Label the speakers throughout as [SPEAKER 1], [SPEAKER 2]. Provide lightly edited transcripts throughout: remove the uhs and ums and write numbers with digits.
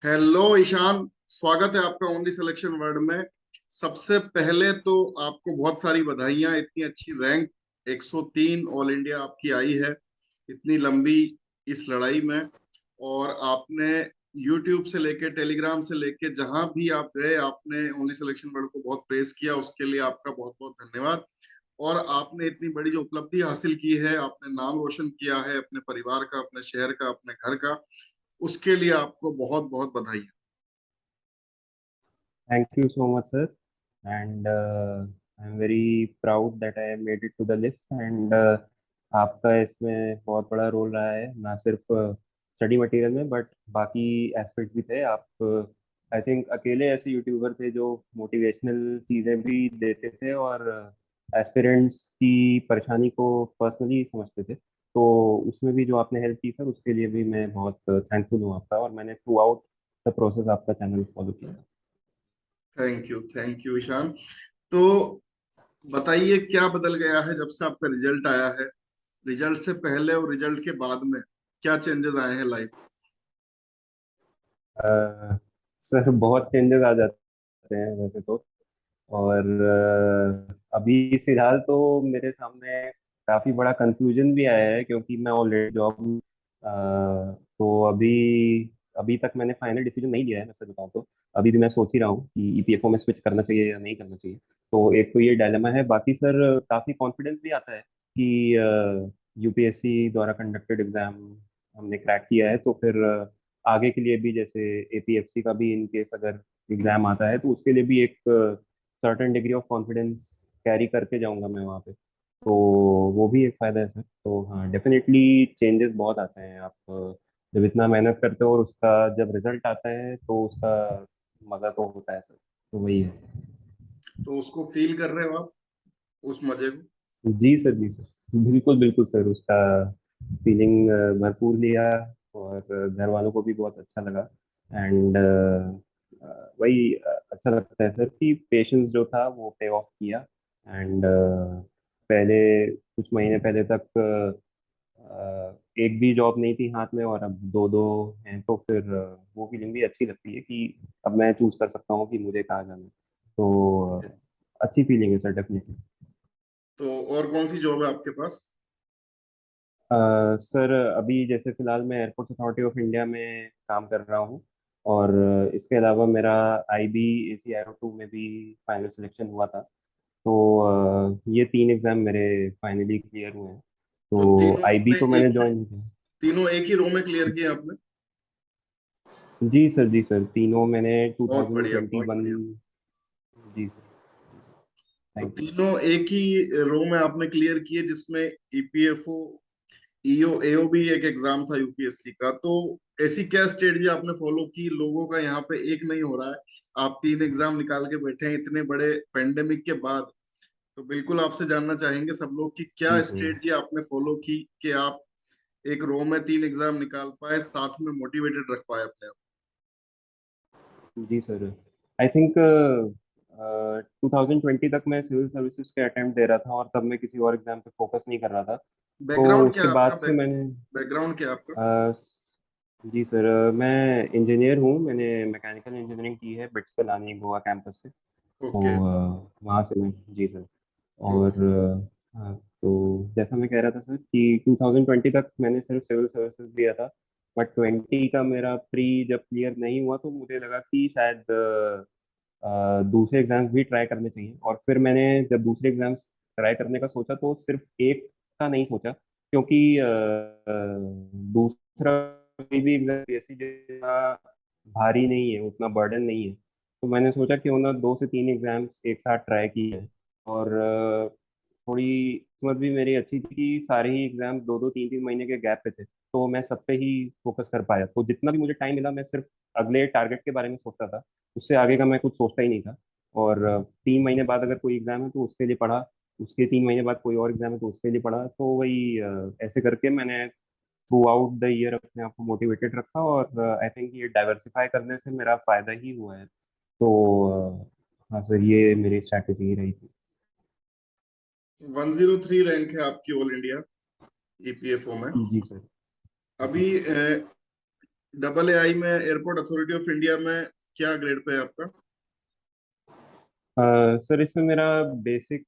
[SPEAKER 1] Hello Ishan, स्वागत है आपका ओनली सिलेक्शन वर्ड में। सबसे पहले तो आपको बहुत सारी बधाइयां। इतनी अच्छी रैंक 103 ऑल इंडिया आपकी आई है इतनी लंबी इस लड़ाई में। और आपने यूट्यूब से लेके टेलीग्राम से लेके जहां भी आप गए, आपने ओनली सिलेक्शन वर्ड को बहुत प्रेस किया। उसके लिए आपका बहुत बहुत धन्यवाद। और आपने इतनी बड़ी जो उपलब्धि हासिल की है, आपने नाम रोशन किया है अपने परिवार का, अपने शहर का, अपने घर का, उसके लिए आपको बहुत बहुत बधाई।
[SPEAKER 2] Thank you so much, sir. And I'm very proud that I made it to the list. And आपका इसमें बहुत बड़ा रोल रहा है, ना सिर्फ स्टडी मटेरियल में बट बाकी एस्पेक्ट भी थे। आप आई थिंक अकेले ऐसे यूट्यूबर थे जो मोटिवेशनल चीज़ें भी देते थे और एस्पिरेंट्स की परेशानी को पर्सनली समझते थे। तो उसमें भी जो आपने हेल्प की सर, उसके लिए भी मैं बहुत थैंकफुल हूँ आपका। और मैंने थ्रू आउट द प्रोसेस आपका चैनल फॉलो किया।
[SPEAKER 1] Thank you Ishaan. तो बताइए, क्या बदल गया है जब से आपका रिजल्ट आया है? रिजल्ट से पहले और रिजल्ट के बाद में क्या चेंजेस आए हैं लाइफ?
[SPEAKER 2] सर बहुत चेंजेस आ जाते हैं वैसे तो। और अभी फिलहाल तो मेरे सामने काफ़ी बड़ा कंफ्यूजन भी आया है, क्योंकि मैं ऑलरेडी जॉब तो अभी अभी तक मैंने फाइनल डिसीजन नहीं लिया है, मैं सच बताऊं तो। अभी भी मैं सोच ही रहा हूँ कि ईपीएफओ में स्विच करना चाहिए या नहीं करना चाहिए। तो एक तो ये डायलेमा है। बाकी सर काफ़ी कॉन्फिडेंस भी आता है कि यूपीएससी द्वारा कंडक्टेड एग्जाम हमने क्रैक किया है। तो फिर आगे के लिए भी, जैसे एपीएफसी का भी इन केस अगर एग्जाम आता है, तो उसके लिए भी एक certain degree of confidence carry करके जाऊंगा मैं वहाँ पे। तो वो भी एक फायदा है सर। तो हाँ, डेफिनेटली चेंजेस बहुत आते हैं। आप जब इतना मेहनत करते हो और उसका जब रिजल्ट आता है तो उसका मजा तो होता है सर। तो वही है।
[SPEAKER 1] तो उसको फील कर रहे हो आप, उस मजे को?
[SPEAKER 2] जी सर, जी सर, बिल्कुल बिल्कुल सर। उसका फीलिंग भरपूर लिया। और घर वालों को भी बहुत अच्छा लगा। एंड वही अच्छा लगता है सर कि पेशेंस जो था वो पे ऑफ किया। एंड पहले कुछ महीने पहले तक एक भी जॉब नहीं थी हाथ में, और अब दो दो हैं। तो फिर वो फीलिंग भी अच्छी लगती है कि अब मैं चूज कर सकता हूँ कि मुझे कहाँ जाना है। तो अच्छी फीलिंग है सर, डेफिनेटली।
[SPEAKER 1] तो और कौन सी जॉब है आपके पास?
[SPEAKER 2] सर अभी जैसे फिलहाल मैं एयरपोर्ट्स अथॉरिटी ऑफ इंडिया में काम कर रहा हूँ। और इसके अलावा मेरा आईबी एसी एरो 2 में भी फाइनल सिलेक्शन हुआ था। तो ये तीन एग्जाम मेरे फाइनली क्लियर हुए हैं।
[SPEAKER 1] तो
[SPEAKER 2] तो
[SPEAKER 1] तीनों
[SPEAKER 2] आईबी
[SPEAKER 1] आपने
[SPEAKER 2] तो मैंने
[SPEAKER 1] एक ही
[SPEAKER 2] ज्वाइन किया।
[SPEAKER 1] तीनों एक ही रो में क्लियर किए आपने?
[SPEAKER 2] जी सर, जी सर, तीनों मैंने
[SPEAKER 1] बहुत बढ़िया,
[SPEAKER 2] 2021।
[SPEAKER 1] बहुत बढ़िया।
[SPEAKER 2] जी सर,
[SPEAKER 1] तो
[SPEAKER 2] थैंक यू।
[SPEAKER 1] तीनों एक ही रो में आपने क्लियर किए, जिसमें ईपीएफओ, ईओ, एओ भी एक एग्जाम था यूपीएससी का। तो ऐसी क्या स्ट्रेटजी आपने फॉलो की? लोगों का यहाँ पे एक नहीं हो रहा है, आप तीन एग्जाम निकाल के बैठे हैं इतने बड़े पेंडेमिक के बाद। तो बिल्कुल आपसे जानना चाहेंगे सब लोग कि क्या
[SPEAKER 2] हम्म।
[SPEAKER 1] स्ट्रेटजी आपने फॉलो की कि आप एक रो में तीन एग्जाम निकाल पाए, साथ में मोटिवेटेड रख पाए अपने आप?
[SPEAKER 2] जी सर, आई थिंक 2020 तक मैं सिविल सर्विसेज के अटेम्प्ट दे रहा था, और तब मैं किसी और एग्जाम पे फोकस नहीं कर रहा था। तो
[SPEAKER 1] बैकग्राउंड क्या
[SPEAKER 2] उसके
[SPEAKER 1] है
[SPEAKER 2] बाद
[SPEAKER 1] आपका?
[SPEAKER 2] से मैंने
[SPEAKER 1] बैकग्राउंड क्या है आपका?
[SPEAKER 2] अ, जी सर, मैं इंजीनियर हूँ। मैंने मैकेनिकल इंजीनियरिंग की है बिट्स पिलानी गोवा कैंपस से। तो
[SPEAKER 1] ओके।
[SPEAKER 2] वहाँ से मैं, जी सर। और
[SPEAKER 1] ओके।
[SPEAKER 2] हाँ, तो जैसा मैं कह रहा था सर कि 2020 तक मैंने सिर्फ सिविल सर्विसेज दिया था। बट 20 का मेरा प्री जब क्लियर नहीं हुआ, तो मुझे लगा कि शायद दूसरे एग्जाम्स भी ट्राई करने चाहिए। और फिर मैंने जब दूसरे एग्जाम्स ट्राई करने का सोचा, तो सिर्फ एक का नहीं सोचा, क्योंकि दूसरा कोई भी एग्जाम ऐसी जगह भारी नहीं है, उतना बर्डन नहीं है। तो मैंने सोचा क्यों ना दो से तीन एग्जाम्स एक साथ ट्राई किए हैं। और थोड़ी किस्मत भी मेरी अच्छी थी कि सारे ही एग्जाम दो दो तीन तीन महीने के गैप पे थे। तो मैं सब पे ही फोकस कर पाया। तो जितना भी मुझे टाइम मिला, मैं सिर्फ अगले टारगेट के बारे में सोचता था। उससे आगे का मैं कुछ सोचता ही नहीं था। और 3 महीने बाद अगर कोई एग्जाम है तो उसके लिए पढ़ा। उसके 3 महीने बाद कोई और एग्जाम है तो उसके लिए पढ़ा। तो वही ऐसे करके मैंने थ्रू आउट द ईयर अपने आप को मोटिवेटेड रखा। और आई थिंक ये डाइवर्सिफाई करने से मेरा फायदा ही हुआ है। तो हाँ सर, ये मेरी स्ट्रैटेजी रही थी।
[SPEAKER 1] 103 रैंक है आपकी ऑल इंडिया ईपीएफओ में।
[SPEAKER 2] जी सर। जी
[SPEAKER 1] अभी
[SPEAKER 2] सर।
[SPEAKER 1] डबल एआई में एयरपोर्ट अथॉरिटी ऑफ इंडिया में क्या ग्रेड पे है आपका?
[SPEAKER 2] सर इसमें मेरा बेसिक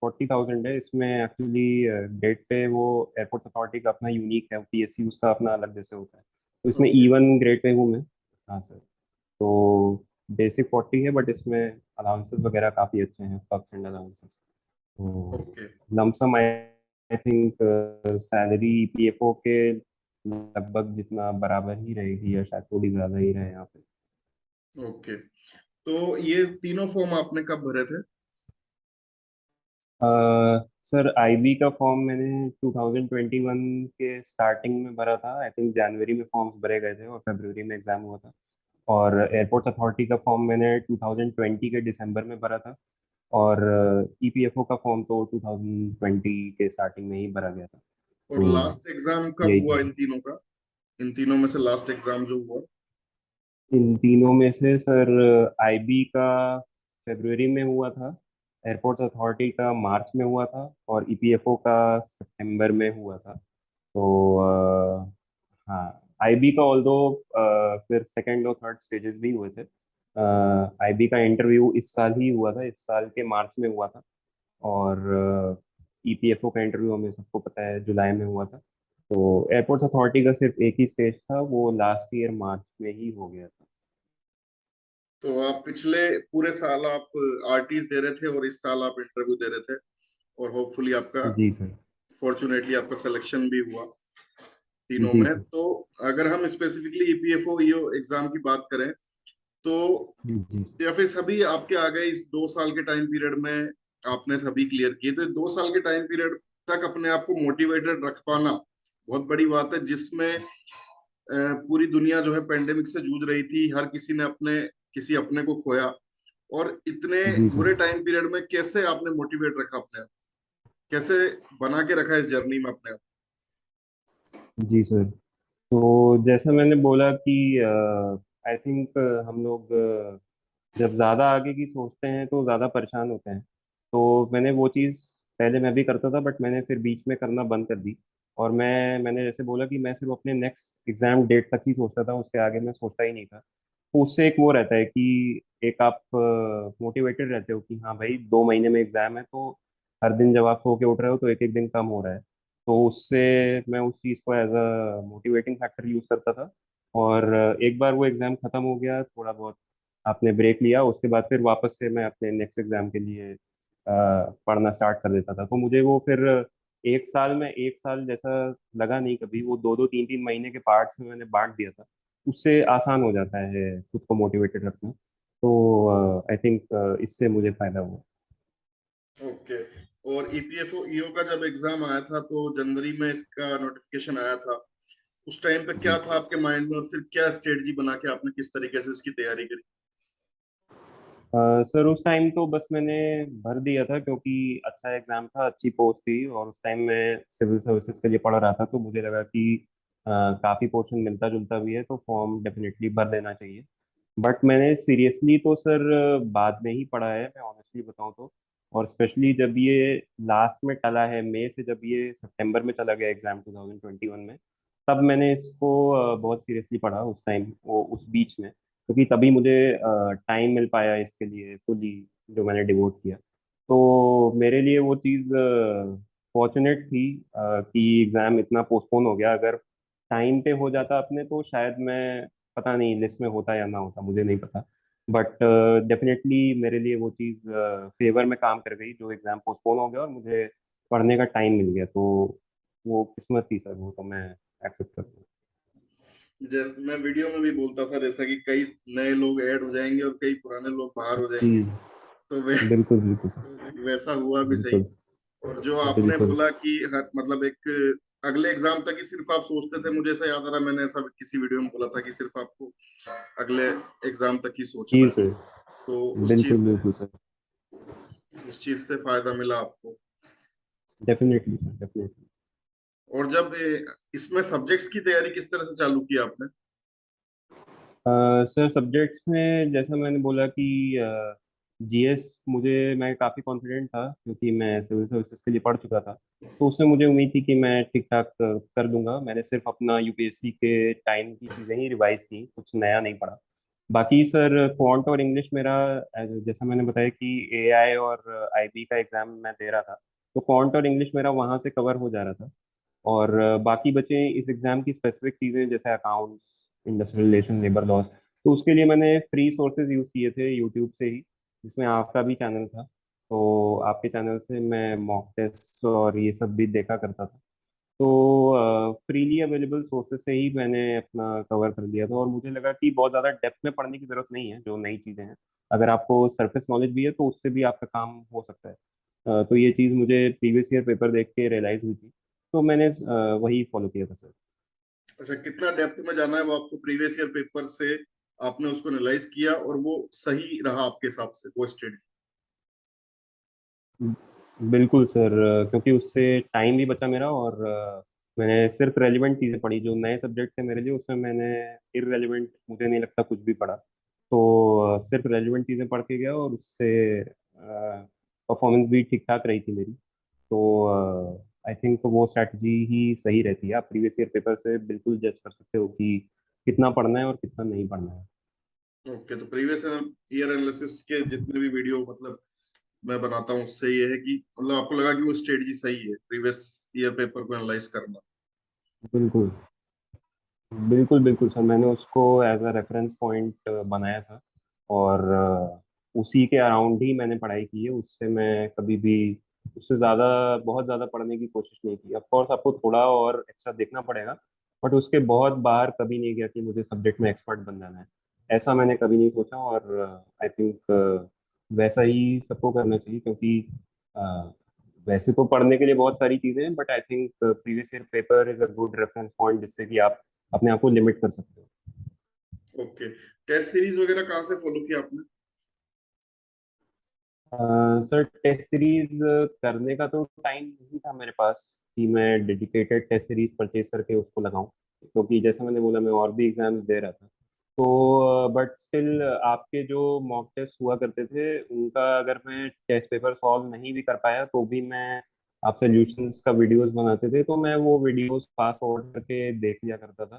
[SPEAKER 2] 40,000 है। इसमें एक्चुअली डेट पे वो एयरपोर्ट अथॉरिटी का अपना यूनिक है, पीएसयू उसका अपना अलग जैसे होता है, तो इसमें
[SPEAKER 1] ओके।
[SPEAKER 2] E1 ग्रेड पे हूँ मैं। हाँ सर। तो बेसिक 40 है, बट इसमें अलाउंसेस वगैरह काफ़ी अच्छे हैं, पर्क्स एंड अलाउंसेस। तो
[SPEAKER 1] okay.
[SPEAKER 2] Lump sum I think salary PFO के लगभग जितना बराबर ही रहेगी, या शायद थोड़ी ज़्यादा ही रहे यहाँ पे।
[SPEAKER 1] ओके, तो ये तीनों फॉर्म आपने कब भरे थे?
[SPEAKER 2] अ, सर आईबी का फॉर्म मैंने 2021 के स्टार्टिंग में भरा था। आई थिंक जनवरी में फॉर्म्स भरे गए थे और फरवरी में एग्जाम हुआ था। और एयरपोर्ट अथॉरिटी का फॉर्म मैंने 2020 के दिसंबर में भरा था। और ईपीएफओ का फॉर्म तो 2020 के स्टार्टिंग में ही भरा गया था।
[SPEAKER 1] और
[SPEAKER 2] तो
[SPEAKER 1] लास्ट एग्जाम कब
[SPEAKER 2] यही था
[SPEAKER 1] हुआ इन
[SPEAKER 2] सर।
[SPEAKER 1] तीनों का? इन तीनों में से लास्ट एग्जाम जो हुआ?
[SPEAKER 2] इन तीनों में से सर आईबी का फरवरी में हुआ था, एयरपोर्ट अथॉरिटी का मार्च में हुआ था, और ईपीएफओ का सितंबर में हुआ था। तो हाँ, आईबी का ऑल्दो फिर सेकंड और थर्ड स्टेजेस भी हुए थे। आईबी का इंटरव्यू इस साल ही हुआ था, इस साल के मार्च में हुआ था। और ईपीएफओ का इंटरव्यू हमें सबको पता है जुलाई में हुआ था। तो एयरपोर्ट अथॉरिटी का सिर्फ एक ही स्टेज था, वो लास्ट ईयर मार्च में ही हो गया था।
[SPEAKER 1] तो आप पिछले पूरे साल आप आरटीज दे रहे थे और इस साल आप इंटरव्यू दे रहे थे, और होपफुली आपका,
[SPEAKER 2] जी सर।
[SPEAKER 1] फॉर्चुनेटली आपका सिलेक्शन भी हुआ तीनों
[SPEAKER 2] जी
[SPEAKER 1] में।
[SPEAKER 2] सर।
[SPEAKER 1] तो अगर हम स्पेसिफिकली ईपीएफओ ईओ एग्जाम की बात करें, तो
[SPEAKER 2] जी
[SPEAKER 1] या फिर सभी आपके आ गए इस 2 साल के टाइम पीरियड में, आपने सभी क्लियर किए, तो 2 साल के टाइम पीरियड तक अपने आप को मोटिवेटेड रख पाना बहुत बड़ी बात है, जिसमें पूरी दुनिया जो है पेंडेमिक से जूझ रही थी, हर किसी ने अपने किसी अपने को खोया। और इतने
[SPEAKER 2] जी सर।
[SPEAKER 1] बुरे टाइम पीरियड में कैसे आपने मोटिवेट रखा अपने आप, कैसे बना के रखा इस जर्नी में अपने आप?
[SPEAKER 2] जी सर। तो जैसा मैंने बोला कि आई थिंक हम लोग जब ज़्यादा आगे की सोचते हैं तो ज़्यादा परेशान होते हैं। तो मैंने वो चीज़ पहले मैं भी करता था, बट मैंने फिर बीच में करना बंद कर दी। और मैंने जैसे बोला कि मैं सिर्फ अपने नेक्स्ट एग्ज़ाम डेट तक ही सोचता था, उसके आगे मैं सोचता ही नहीं था। तो उससे एक वो रहता है कि एक आप मोटिवेटेड रहते हो कि हाँ भाई 2 महीने में एग्ज़ाम है, तो हर दिन जब आप सो के उठ रहे हो तो एक एक दिन कम हो रहा है। तो उससे मैं उस चीज़ को as a motivating factor use करता था। और एक बार वो एग्ज़ाम ख़त्म हो गया, थोड़ा बहुत आपने ब्रेक लिया, उसके बाद फिर वापस से मैं अपने नेक्स्ट एग्ज़ाम के लिए पढ़ना स्टार्ट कर देता था। तो मुझे वो फिर एक साल में एक साल जैसा लगा नहीं कभी, वो दो दो तीन तीन महीने के पार्ट्स में मैंने बांट दिया था। उससे आसान हो जाता है खुद को मोटिवेटेड रखना। तो आई थिंक इससे मुझे फायदा हुआ।
[SPEAKER 1] ओके। और ईपीएफओ ईओ का जब एग्जाम आया था तो जनवरी में इसका नोटिफिकेशन आया था, उस टाइम पे क्या
[SPEAKER 2] जी
[SPEAKER 1] था आपके माइंड में, और फिर क्या स्ट्रेटजी बना के आपने किस तरीके से इसकी तैयारी करी?
[SPEAKER 2] सर उस टाइम तो बस मैंने भर दिया था, क्योंकि अच्छा एग्जाम था, अच्छी पोस्ट थी, और उस टाइम मैं सिविल सर्विसेज के लिए पढ़ रहा था, तो मुझे लगा कि काफ़ी पोर्शन मिलता जुलता भी है, तो फॉर्म डेफिनेटली भर देना चाहिए। बट मैंने सीरियसली तो सर बाद में ही पढ़ा है, मैं ऑनेस्टली बताऊं तो। और स्पेशली जब ये लास्ट में टला है, मई से जब ये सितंबर में चला गया एग्जाम 2021 में, तब मैंने इसको बहुत सीरियसली पढ़ा उस टाइम, वो उस बीच में, क्योंकि तभी मुझे टाइम मिल पाया इसके लिए फुली, जो मैंने डिवोट किया। तो मेरे लिए वो चीज़ फॉर्चुनेट थी कि एग्ज़ाम इतना पोस्टपोन हो गया। अगर टाइम पे हो जाता अपने तो शायद मैं, पता नहीं लिस्ट में होता या ना होता, मुझे नहीं पता। बट डेफिनेटली मेरे लिए वो चीज़ फेवर में काम कर गई, जो एग्ज़ाम पोस्टपोन हो गया और मुझे पढ़ने का टाइम मिल गया। तो वो किस्मत थी सर, वो तो मैं एक्सेप्ट करता हूँ।
[SPEAKER 1] जैसे मैं वीडियो में भी बोलता था, जैसा कि कई नए लोग ऐड हो जाएंगे और कई पुराने लोग बाहर हो
[SPEAKER 2] जी।
[SPEAKER 1] जाएंगे, तो
[SPEAKER 2] बिल्कुल बिल्कुल सर।
[SPEAKER 1] वैसा हुआ भी सही।
[SPEAKER 2] बिल्कुल।
[SPEAKER 1] और जो आपने
[SPEAKER 2] बिल्कुल।
[SPEAKER 1] बोला कि हर मतलब एक अगले एग्जाम तक ही सिर्फ आप सोचते थे, मुझे ऐसा याद आ रहा, मैंने ऐसा किसी वीडियो में बोला था कि सिर्फ आपको अगले एग्जाम तक ही सोचना
[SPEAKER 2] जी
[SPEAKER 1] है।
[SPEAKER 2] सर।
[SPEAKER 1] तो
[SPEAKER 2] बिल्कुल बिल्कुल सर।
[SPEAKER 1] उस चीज से फायदा मिला आपको।
[SPEAKER 2] Definitely sir, definitely.
[SPEAKER 1] और जब इसमें सब्जेक्ट्स की तैयारी किस तरह से चालू की आपने?
[SPEAKER 2] सर सब्जेक्ट्स में जैसा मैंने बोला कि जीएस मुझे, मैं काफ़ी कॉन्फिडेंट था क्योंकि मैं सिविल सर्विसेज के लिए पढ़ चुका था, तो उससे मुझे उम्मीद थी कि मैं ठीक ठाक कर लूँगा। मैंने सिर्फ अपना यूपीएससी के टाइम की चीज़ें ही रिवाइज की, कुछ नया नहीं पढ़ा। बाकी सर क्वांट और इंग्लिश मेरा जैसा मैंने बताया कि एआई और आईबी का एग्ज़ाम मैं दे रहा था, तो क्वांट और इंग्लिश मेरा वहाँ से कवर हो जा रहा था। और बाकी बचे इस एग्ज़ाम की स्पेसिफिक चीज़ें जैसे accounts, industrial relation, labour laws, तो उसके लिए मैंने फ्री सोर्सेज यूज़ किए थे यूट्यूब से ही, जिसमें आपका भी चैनल था। तो आपके चैनल से मैं मॉक टेस्ट और ये सब भी देखा करता था। तो फ्रीली अवेलेबल सोर्सेज से ही मैंने अपना कवर कर लिया था, और मुझे लगा कि बहुत ज़्यादा डेप्थ में पढ़ने की ज़रूरत नहीं है जो नई चीज़ें हैं। अगर आपको सरफेस नॉलेज भी है तो उससे भी आपका काम हो सकता है। तो ये चीज़ मुझे प्रीवियस ईयर पेपर देख के रियलाइज़ हुई थी, तो मैंने वही फॉलो किया था सर।
[SPEAKER 1] अच्छा, कितना डेप्थ में जाना है वो आपको प्रीवियस ईयर पेपर से आपने उसको एनालाइज किया और वो सही रहा आपके हिसाब से वो स्टडी?
[SPEAKER 2] बिल्कुल सर, क्योंकि उससे टाइम भी बचा मेरा, और मैंने सिर्फ रेलिवेंट चीज़ें पढ़ी जो नए सब्जेक्ट थे मेरे लिए, उसमें मैंने इररेलेवेंट मुझे नहीं लगता कुछ भी पढ़ा। तो सिर्फ रेलिवेंट चीज़ें पढ़ के गया, और उससे परफॉर्मेंस भी ठीक ठाक रही थी मेरी। तो आई थिंक वो स्ट्रैटेजी ही सही रहती है। आप प्रीवियस ईयर पेपर से बिल्कुल जज कर सकते हो कि कितना पढ़ना है और कितना नहीं पढ़ना है।
[SPEAKER 1] ओके, तो प्रीवियस ईयर एनालिसिस के जितने भी वीडियो मतलब मैं बनाता हूँ उससे ये है कि मतलब आपको लगा कि वो स्ट्रेटजी सही है प्रीवियस ईयर पेपर को एनालाइज करना?
[SPEAKER 2] बिल्कुल बिल्कुल बिल्कुल सर, मैंने उसको एज अ रेफरेंस पॉइंट बनाया था, और उसी के अराउंड ही मैंने पढ़ाई की है। उससे मैं कभी भी उससे ज़्यादा, बहुत ज़्यादा पढ़ने की कोशिश नहीं की। ऑफ कोर्स आपको थोड़ा और एक्स्ट्रा देखना पड़ेगा, बट उसके बहुत बाहर कभी नहीं गया कि मुझे सब्जेक्ट में एक्सपर्ट बन जाना है। ऐसा मैंने कभी नहीं सोचा, और आई थिंक वैसा ही सबको करना चाहिए, क्योंकि अ, वैसे तो पढ़ने के लिए बहुत सारी चीज़ें हैं, but I think previous year paper is a good reference point जिससे कि आप अपने आप को लिमिट कर सकते हो।
[SPEAKER 1] ओके, टेस्ट सीरीज वगैरह कहाँ से फॉलो किया आपने?
[SPEAKER 2] सर टेस्ट सीरीज करने का तो टाइम नहीं था मेरे पास कि मैं डेडिकेटेड टेस्ट सीरीज परचेज करके उसको लगाऊं, क्योंकि जैसे मैंने बोला मैं और भी एग्जाम्स दे रहा था। तो बट स्टिल आपके जो मॉक टेस्ट हुआ करते थे उनका अगर मैं टेस्ट पेपर सॉल्व नहीं भी कर पाया तो भी मैं, आप सॉल्यूशंस का वीडियोस बनाते थे तो मैं वो वीडियोस पास फॉरवर्ड करके देख लिया करता था।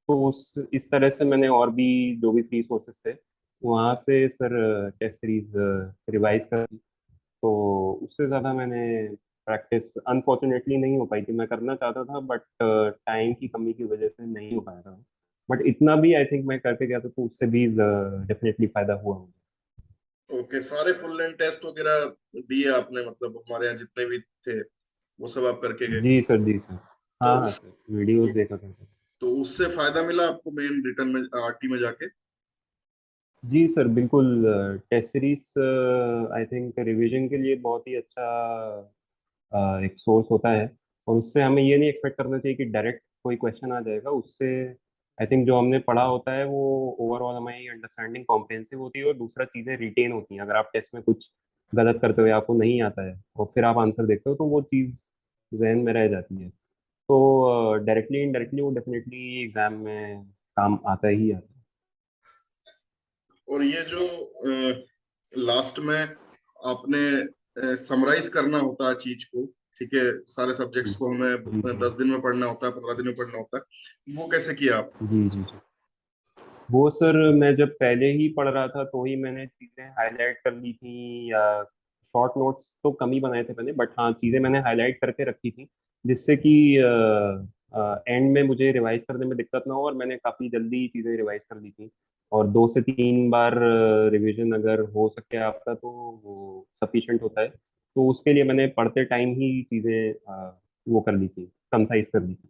[SPEAKER 2] तो उस इस तरह से मैंने और भी जो भी फ्री सोर्सेस थे वहाँ से सर टेस्ट सीरीज रिवाइज कर, तो उससे ज़्यादा मैंने प्रैक्टिस अनफॉर्चुनेटली नहीं हो पाई थी। मैं करना चाहता था बट टाइम की कमी की वजह से नहीं हो पाया था। बट इतना भी आई थिंक मैं करके गया था, तो उससे भी डेफिनेटली फायदा हुआ मुझे।
[SPEAKER 1] ओके, सारे फुल लेंथ टेस्ट वगैरह दिए आपने, मतलब हमारे यहाँ जितने भी थे वो सब आप करके गए?
[SPEAKER 2] जी सर, जी सर।
[SPEAKER 1] तो
[SPEAKER 2] हाँ हाँ
[SPEAKER 1] उस
[SPEAKER 2] सर, वीडियोस
[SPEAKER 1] तो,
[SPEAKER 2] देखा करते थे।
[SPEAKER 1] तो उससे फायदा मिला आपको मेन रिटर्न में, आरटी में जाके?
[SPEAKER 2] जी सर बिल्कुल। Test series I think revision के लिए बहुत ही अच्छा एक सोर्स होता है, और उससे हमें ये नहीं एक्सपेक्ट करना चाहिए कि डायरेक्ट कोई क्वेश्चन आ जाएगा। उससे आई थिंक जो हमने पढ़ा होता है वो ओवरऑल हमारी अंडरस्टैंडिंग कॉम्प्रिहेंसिव होती है, और दूसरा चीज़ें रिटेन होती हैं। अगर आप टेस्ट में कुछ गलत करते हो या आपको नहीं आता है और फिर आप आंसर देखते हो तो वो चीज़ जहन में रह जाती है। तो डायरेक्टली इनडायरेक्टली वो डेफिनेटली एग्जाम में काम आता ही आता है।
[SPEAKER 1] और ये जो लास्ट में आपने समराइज करना होता है चीज को, ठीक है, सारे सब्जेक्ट्स को
[SPEAKER 2] जी
[SPEAKER 1] हमें
[SPEAKER 2] जी
[SPEAKER 1] 10 दिन में पढ़ना होता है, 15 दिन में पढ़ना होता है, वो कैसे किया आप?
[SPEAKER 2] जी जी जी। वो सर मैं जब पहले ही पढ़ रहा था तो ही मैंने चीज़ें हाईलाइट कर ली थी, या शॉर्ट नोट्स तो कम ही बनाए थे मैंने, बट हाँ चीज़ें मैंने हाईलाइट करके रखी थी, जिससे कि एंड में मुझे रिवाइज करने में दिक्कत ना हो। और मैंने काफ़ी जल्दी चीज़ें रिवाइज कर ली थी, और 2 से 3 बार रिवीजन अगर हो सके आपका तो वो सफिशिएंट होता है। तो उसके लिए मैंने पढ़ते टाइम ही चीज़ें वो कर ली थी, कंसाइज कर ली थी।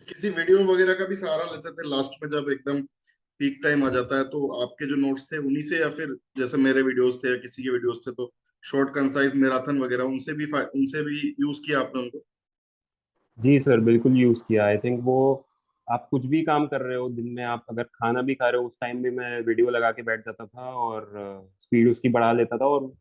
[SPEAKER 1] किसी वीडियो वगैरह का भी सहारा लेते थे लास्ट में जब एकदम पीक टाइम आ जाता है? तो आपके जो नोट्स थे उन्हीं से, या फिर जैसे मेरे वीडियोस थे या किसी के वीडियोस थे तो शॉर्ट कंसाइज मैराथन वगैरह उनसे भी यूज किया आपने उनको?
[SPEAKER 2] जी सर बिल्कुल यूज़ किया। आई थिंक वो, आप कुछ भी काम कर रहे हो दिन में, आप अगर खाना भी खा रहे हो उस टाइम भी मैं वीडियो लगा के बैठ जाता था, और स्पीड उसकी बढ़ा लेता था। और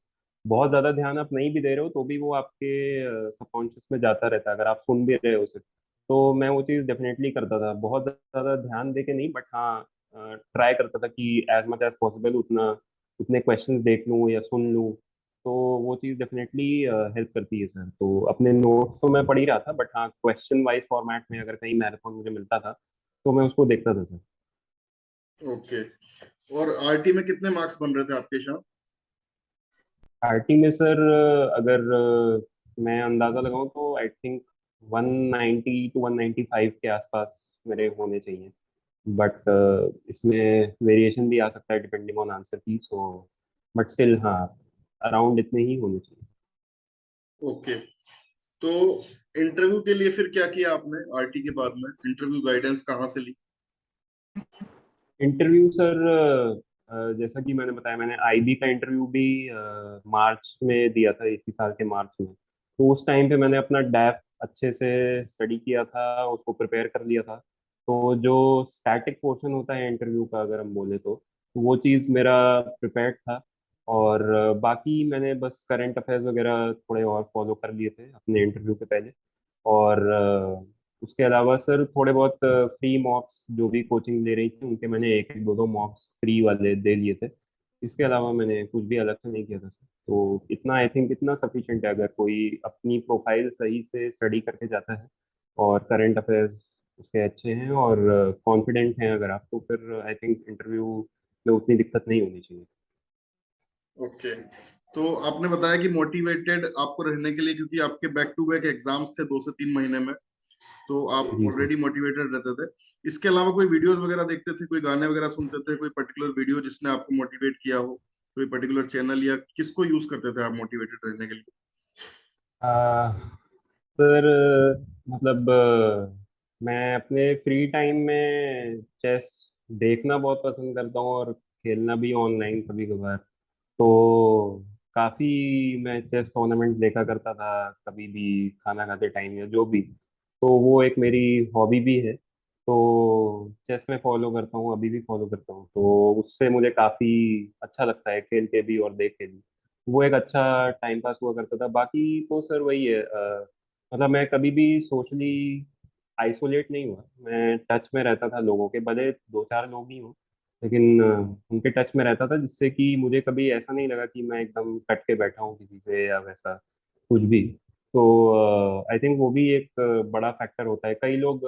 [SPEAKER 2] बहुत ज़्यादा ध्यान आप नहीं भी दे रहे हो तो भी वो आपके सबकॉन्शियस में जाता रहता है, अगर आप सुन भी रहे हो उसे। तो मैं वो चीज़ डेफिनेटली करता था, बहुत ज़्यादा ध्यान दे के नहीं, बट हाँ ट्राई करता था कि एज मच एज पॉसिबल उतना उतने क्वेश्चंस देख लूँ या सुन लूँ, तो वो चीज़ डेफिनेटली हेल्प करती है सर। तो अपने नोट्स तो मैं पढ़ ही रहा था, बट हाँ क्वेश्चन वाइज फॉर्मेट में अगर कहीं मैराथन मुझे मिलता था तो मैं उसको देखता था सर।
[SPEAKER 1] ओके। और आरटी में कितने मार्क्स बन रहे थे आपके शाम?
[SPEAKER 2] आरटी में सर अगर मैं अंदाज़ा लगाऊं तो आई थिंक 190 टू 195 के आसपास मेरे होने चाहिए। बट इसमें वेरिएशन भी आ सकता है डिपेंडिंग ऑन आंसर की, सो बट स्टिल हाँ अराउंड इतने ही होने चाहिए।
[SPEAKER 1] ओके। तो इंटरव्यू के लिए फिर क्या किया आपने आरटी के बाद में? इंटरव्यू गाइडेंस कहाँ से ली?
[SPEAKER 2] इंटरव्यू सर जैसा कि मैंने बताया, मैंने आईबी का इंटरव्यू भी मार्च में दिया था, इसी साल के मार्च में। तो उस टाइम पे मैंने अपना डैफ अच्छे से स्टडी किया था, उसको प्रिपेयर कर लिया था। तो जो स्टैटिक पोर्शन होता है इंटरव्यू का अगर हम बोले तो वो चीज़ मेरा प्रिपेयर्ड था। और बाकी मैंने बस करंट अफेयर्स वगैरह थोड़े और फॉलो कर लिए थे अपने इंटरव्यू के पहले। और उसके अलावा सर थोड़े बहुत फ्री मॉक्स जो भी कोचिंग ले रही थी उनके मैंने एक एक दो दो मॉक्स फ्री वाले दे लिए थे। इसके अलावा मैंने कुछ भी अलग से नहीं किया था सर। तो इतना आई थिंक इतना सफिशिएंट है, अगर कोई अपनी प्रोफाइल सही से स्टडी करके जाता है और करंट अफेयर्स उसके अच्छे हैं और कॉन्फिडेंट हैं अगर आप, तो फिर आई थिंक इंटरव्यू में उतनी दिक्कत नहीं होनी चाहिए।
[SPEAKER 1] ओके। तो आपने बताया कि मोटिवेटेड आपको रहने के लिए, क्योंकि आपके बैक टू बैक एग्जाम्स थे 2 से 3 महीने में, तो आप
[SPEAKER 2] जी सर।
[SPEAKER 1] ऑलरेडी मोटिवेटेड रहते थे। इसके अलावा कोई वीडियोस वगैरह देखते थे, कोई गाने वगैरह सुनते थे, कोई पर्टिकुलर वीडियो जिसने आपको मोटिवेट किया हो, कोई पर्टिकुलर चैनल, या किसको यूज करते थे आप मोटिवेटेड रहने के लिए?
[SPEAKER 2] आ, सर मतलब मैं अपने फ्री टाइम में चेस देखना बहुत पसंद करता हूँ और खेलना भी ऑनलाइन कभी कभार। तो काफ़ी मैं चेस टूर्नामेंट्स देखा करता था कभी भी खाना खाते टाइम या जो भी। तो वो एक मेरी हॉबी भी है। तो चेस में फॉलो करता हूँ, अभी भी फॉलो करता हूँ, तो उससे मुझे काफ़ी अच्छा लगता है खेल के भी और देख के भी। वो एक अच्छा टाइम पास हुआ करता था। बाकी तो सर वही है, मतलब मैं कभी भी सोशली आइसोलेट नहीं हुआ। मैं टच में रहता था लोगों के, भले दो चार लोग ही हों, लेकिन उनके टच में रहता था, जिससे कि मुझे कभी ऐसा नहीं लगा कि मैं एकदम कट के बैठा हूँ किसी से या वैसा कुछ भी। तो आई थिंक वो भी एक बड़ा फैक्टर होता है। कई लोग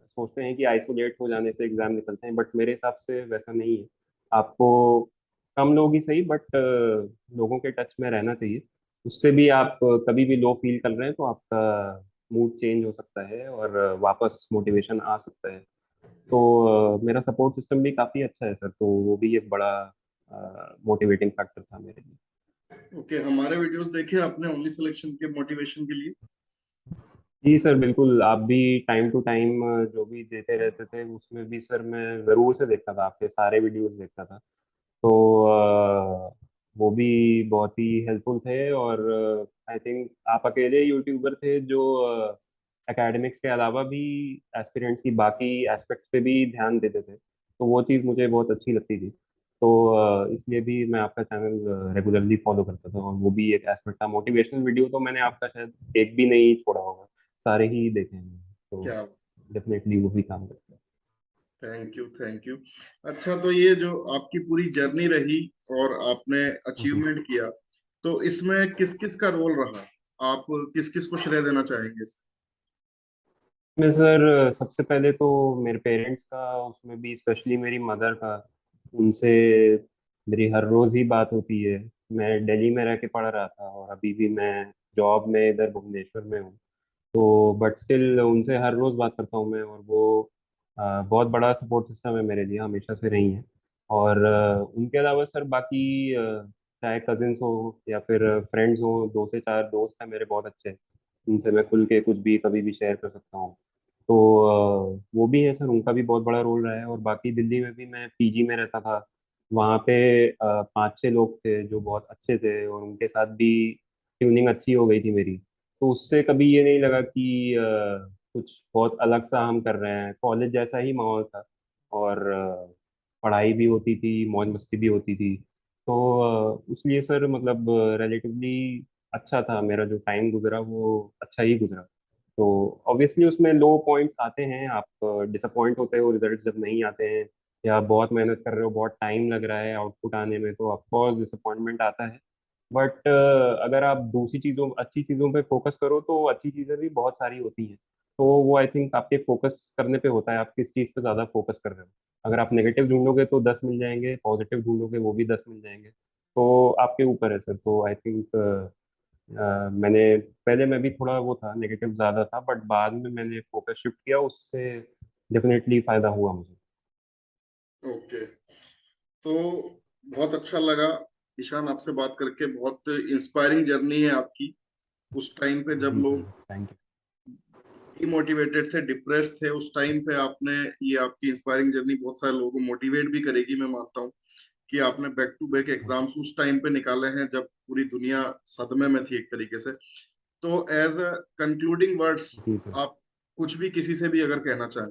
[SPEAKER 2] सोचते हैं कि आइसोलेट हो जाने से एग्जाम निकलते हैं, बट मेरे हिसाब से वैसा नहीं है। आपको कम लोग ही सही, बट लोगों के टच में रहना चाहिए। उससे भी आप कभी भी लो फील कर रहे हैं तो आपका मूड चेंज हो सकता है और वापस मोटिवेशन आ सकता है। तो मेरा सपोर्ट सिस्टम भी काफ़ी अच्छा है सर, तो वो भी एक बड़ा मोटिवेटिंग फैक्टर था मेरे लिए।
[SPEAKER 1] ओके, हमारे वीडियोस देखे आपने ओनली सिलेक्शन के मोटिवेशन के लिए?
[SPEAKER 2] जी सर बिल्कुल, आप भी टाइम टू टाइम जो भी देते रहते थे उसमें भी सर मैं ज़रूर से देखता था, आपके सारे वीडियोस देखता था। तो वो भी बहुत ही हेल्पफुल थे। और आई थिंक आप अकेले यूट्यूबर थे जो एकेडमिक्स के अलावा भी एस्पिरेंट्स की बाकी एस्पेक्ट्स पे भी ध्यान देते थे, तो वो चीज़ मुझे बहुत अच्छी लगती थी। तो इसलिए भी मैं आपका चैनल रेगुलरली फॉलो करता था, और वो भी एक एस्पेक्ट था। मोटिवेशनल वीडियो तो मैंने आपका शायद एक भी नहीं छोड़ा होगा, सारे ही देखे हैं, तो
[SPEAKER 1] क्या?
[SPEAKER 2] डेफिनेटली वो भी काम करता है।
[SPEAKER 1] Thank you, thank you. अच्छा, तो ये जो आपकी पूरी जर्नी रही और आपने
[SPEAKER 2] हम्म।
[SPEAKER 1] अचीवमेंट किया, तो इसमें किस किस का रोल रहा? आप किस किस को श्रेय देना चाहेंगे इसका?
[SPEAKER 2] मैं सर सबसे पहले तो मेरे पेरेंट्स का, उसमें भी स्पेशली मेरी मदर का। उनसे मेरी हर रोज़ ही बात होती है। मैं दिल्ली में रह के पढ़ रहा था और अभी भी मैं जॉब में इधर भुवनेश्वर में हूँ। तो बट स्टिल उनसे हर रोज़ बात करता हूँ मैं, और वो बहुत बड़ा सपोर्ट सिस्टम है मेरे लिए, हमेशा से रही हैं। और उनके अलावा सर बाकी चाहे कजिन्स हो या फिर फ्रेंड्स हो, दो से चार दोस्त हैं मेरे बहुत अच्छे, उनसे मैं खुल के कुछ भी कभी भी शेयर कर सकता हूँ। तो वो भी है सर, उनका भी बहुत बड़ा रोल रहा है। और बाकी दिल्ली में भी मैं पीजी में रहता था, वहाँ पे 5-6 लोग थे जो बहुत अच्छे थे, और उनके साथ भी ट्यूनिंग अच्छी हो गई थी मेरी। तो उससे कभी ये नहीं लगा कि कुछ बहुत अलग सा हम कर रहे हैं। कॉलेज जैसा ही माहौल था, और पढ़ाई भी होती थी, मौज मस्ती भी होती थी। तो इसलिए सर मतलब रिलेटिवली अच्छा था, मेरा जो टाइम गुजरा वो अच्छा ही गुजरा। तो ऑब्वियसली उसमें लो पॉइंट्स आते हैं, आप डिसअपॉइंट होते हो रिजल्ट जब नहीं आते हैं, या बहुत मेहनत कर रहे हो, बहुत टाइम लग रहा है आउटपुट आने में, तो ऑफकोर्स डिसअपॉइंटमेंट आता है। बट अगर आप दूसरी चीज़ों, अच्छी चीज़ों पे फोकस करो तो अच्छी चीज़ें भी बहुत सारी होती हैं। तो वो आई थिंक आपके फोकस करने पे होता है, आप किस चीज़ पे ज़्यादा फोकस कर रहे हो। अगर आप नेगेटिव ढूंढोगे तो 10 मिल जाएंगे, पॉजिटिव ढूंढोगे वो भी 10 मिल जाएंगे। तो आपके ऊपर है सर। तो आई थिंक मैंने, पहले मैं भी थोड़ा वो था, नेगेटिव ज़्यादा था, बट बाद में मैंने फोकस शिफ्ट किया, उससे डेफिनेटली फ़ायदा हुआ मुझे।
[SPEAKER 1] ओके। तो बहुत अच्छा लगा ईशान आपसे बात करके। बहुत इंस्पायरिंग जर्नी है आपकी। उस टाइम पे जब
[SPEAKER 2] जी
[SPEAKER 1] लोग
[SPEAKER 2] सर, थैंक यू।
[SPEAKER 1] डिमोटिवेटेड थे, डिप्रेस्ड थे, उस टाइम पे आपने, ये आपकी इंस्पायरिंग जर्नी बहुत सारे लोगों को मोटिवेट भी करेगी, मैं मानता हूँ कि आपने बैक टू बैक एग्जाम्स उस टाइम पे निकाले हैं जब पूरी दुनिया सदमे में थी एक तरीके से। तो एज अ कंक्लूडिंग वर्ड्स,
[SPEAKER 2] जी सर।
[SPEAKER 1] आप कुछ भी किसी से भी अगर कहना चाहें,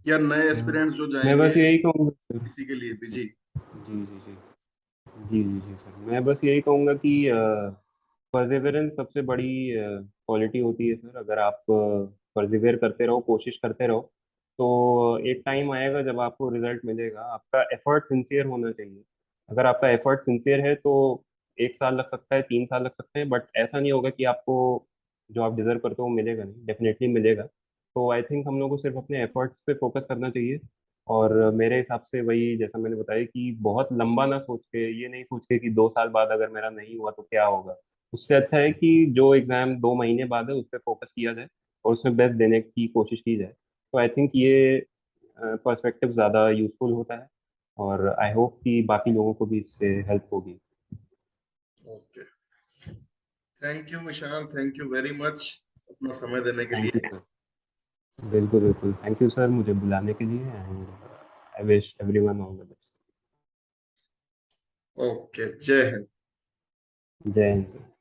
[SPEAKER 1] या नए एस्पिरेंट्स जो
[SPEAKER 2] मैं
[SPEAKER 1] जाएंगे
[SPEAKER 2] बस यही कहूँगा सर।
[SPEAKER 1] किसी के लिए भी, जी।
[SPEAKER 2] जी जी जी। जी जी जी सर, मैं बस यही कहूँगा कि परसेवरेंस सबसे बड़ी क्वालिटी होती है सर। अगर आप परसिवियर करते रहो, कोशिश करते रहो, तो एक टाइम आएगा जब आपको रिजल्ट मिलेगा। आपका एफर्ट सिंसियर होना चाहिए। अगर आपका एफर्ट सिंसियर है तो 1 साल लग सकता है, 3 साल लग सकते हैं, बट ऐसा नहीं होगा कि आपको जो आप डिजर्व करते हो वो मिलेगा नहीं, डेफिनेटली मिलेगा। तो आई थिंक हम लोग को सिर्फ अपने एफर्ट्स पे फोकस करना चाहिए। और मेरे हिसाब से वही, जैसा मैंने बताया कि बहुत लंबा ना सोच के, ये नहीं सोच के कि 2 साल बाद अगर मेरा नहीं हुआ तो क्या होगा। उससे अच्छा है कि जो एग्जाम 2 महीने बाद है उस पर फोकस किया जाए और उसमें बेस्ट देने की कोशिश की जाए। तो आई थिंक ये पर्सपेक्टिव ज़्यादा यूजफुल होता है, और आई होप कि बाकी लोगों को भी इससे हेल्प होगी।
[SPEAKER 1] Okay. Thank you Ishaan, thank you very much अपना समय देने के
[SPEAKER 2] थैंक यू
[SPEAKER 1] लिए।
[SPEAKER 2] सर। बिल्कुल बिल्कुल, थैंक यू सर मुझे बुलाने के लिए, and I wish everyone all the best.
[SPEAKER 1] Okay, जय हिंद।
[SPEAKER 2] जय हिंद सर।